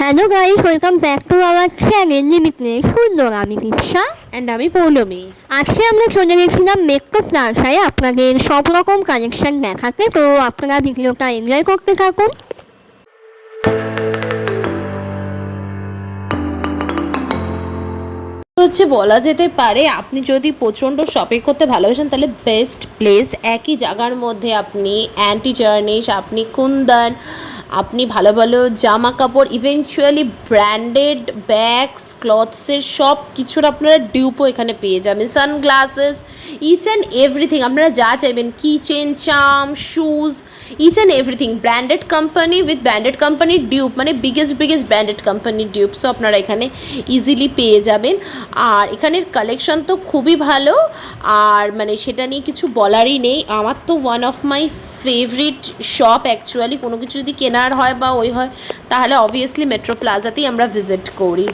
Hello guys, welcome back to our channel limitless সুন্দর। আমি দীপশা and আমি পৌলমী। আজকে আমরা চলে গেছিলাম মেট্রো প্লাজায় আপনাদের সব রকম কালেকশন দেখাতে। তো আপনারা ভিডিওটা এনজয় করতে থাকুন। হচ্ছে বলা যেতে পারে আপনি যদি প্রচণ্ড শপিং করতে ভালোবাসেন তাহলে বেস্ট প্লেস। একই জায়গার মধ্যে আপনি অ্যান্টি জার্নিশ, আপনি কুন্দন, আপনি ভালো ভালো জামা কাপড়, ইভেনচুয়ালি ব্র্যান্ডেড ব্যাগস, ক্লথসের সব কিছুর আপনারা ডিউপও এখানে পেয়ে যাবেন। সানগ্লাসেস, ইচ অ্যান্ড এভরিথিং আপনারা যা চাইবেন, keychain, charm, shoes, each and everything branded company with branded কোম্পানির ডিউপ, মানে বিগেস্ট ব্র্যান্ডেড কোম্পানির ডিউপসও আপনারা এখানে ইজিলি পেয়ে যাবেন। আর এখানের কালেকশন তো খুবই ভালো, আর মানে সেটা নিয়ে কিছু বলারই নেই। আমার তো one of my favourite shop actually. কোনো কিছু যদি কেনার হয় বা ওই হয় তাহলে অবভিয়াসলি মেট্রো প্লাজাতেই আমরা ভিজিট করি।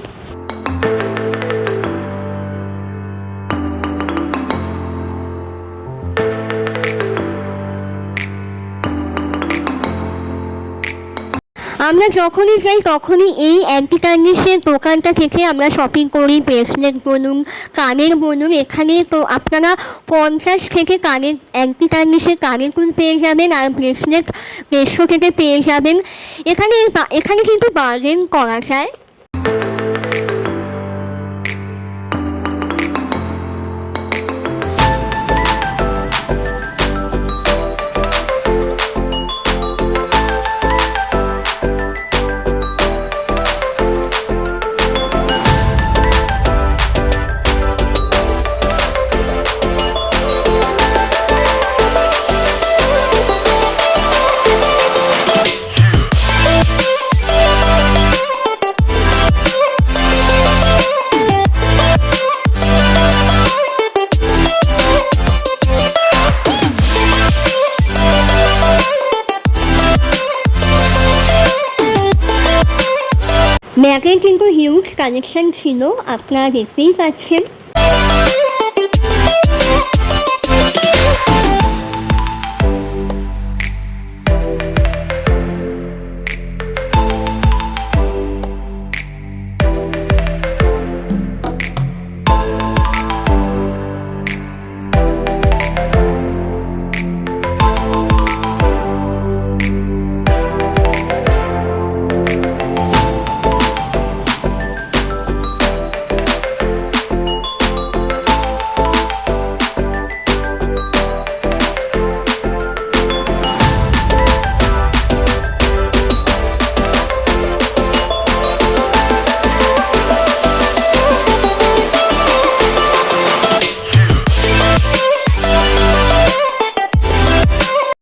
আমরা যখনই যাই তখনই এই অ্যান্টি টার্নিশের দোকানটা থেকে আমরা শপিং করি। ব্রেসলেট বলুন, কানের বলুন, এখানে তো আপনারা 50 থেকে কানের অ্যান্টি টার্নিশের কানের দুল পেয়ে যাবেন, আর ব্রেসলেট 150 থেকে পেয়ে যাবেন। এখানে কিন্তু বার্গেন করা যায়। ব্যাগের কিন্তু হিউজ কালেকশন ছিল, আপনারা দেখতেই পাচ্ছেন।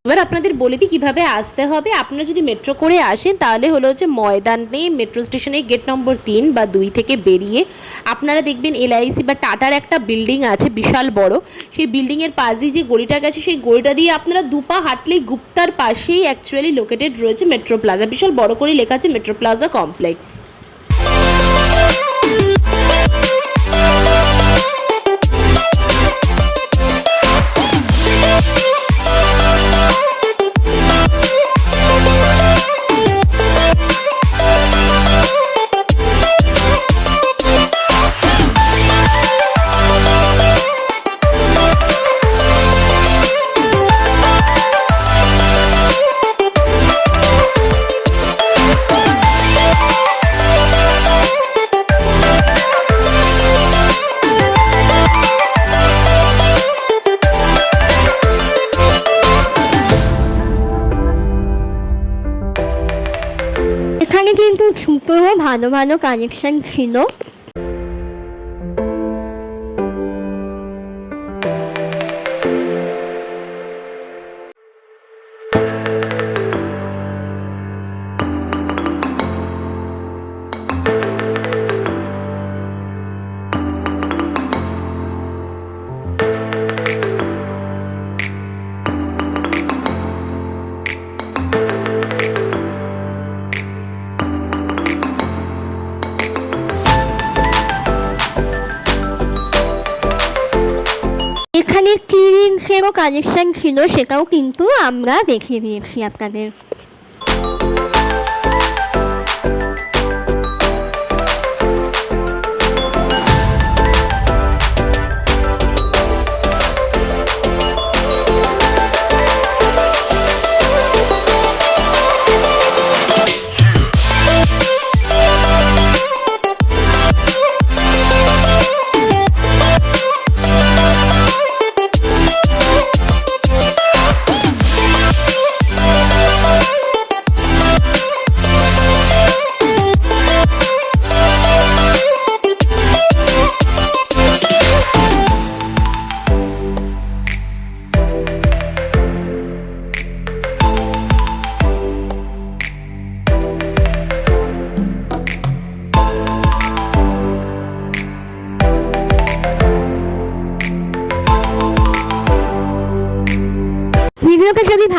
এবার আপনাদের বলে দিই কীভাবে আসতে হবে। আপনারা যদি মেট্রো করে আসেন তাহলে হচ্ছে ময়দানে মেট্রো স্টেশনে গেট নম্বর 3 বা 2 থেকে বেরিয়ে আপনারা দেখবেন এলআইসি বা টাটার একটা বিল্ডিং আছে বিশাল বড়। সেই বিল্ডিংয়ের পাশ দিয়ে যে গলিটা গেছে সেই গলিটা দিয়ে আপনারা দুপা হাঁটলেই গুপ্তার পাশেই অ্যাকচুয়ালি লোকেটেড রয়েছে মেট্রো প্লাজা। বিশাল বড় করে লেখা আছে মেট্রো প্লাজা কমপ্লেক্স। এখানে কিন্তু জুতোরও ভালো ভালো কালেকশন ছিল। এখানে ক্লিনিংসেরও কালেকশন ছিল, সেটাও কিন্তু আমরা দেখিয়ে দিয়েছি আপনাদের।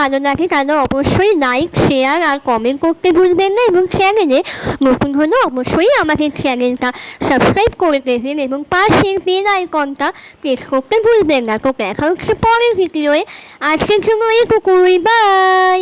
ভালো লাগে তাহলে অবশ্যই লাইক, শেয়ার আর কমেন্ট করতে ভুলবেন না, এবং চ্যানেলে নতুন হলে অবশ্যই আমাদের চ্যানেলটা সাবস্ক্রাইব করে দেবেন এবং পাশের বেল আইকনটা প্রেস করতে ভুলবেন না। তো দেখা হচ্ছে পরের ভিডিওয়ে। আজকের জন্য এইটুকুই, বাই।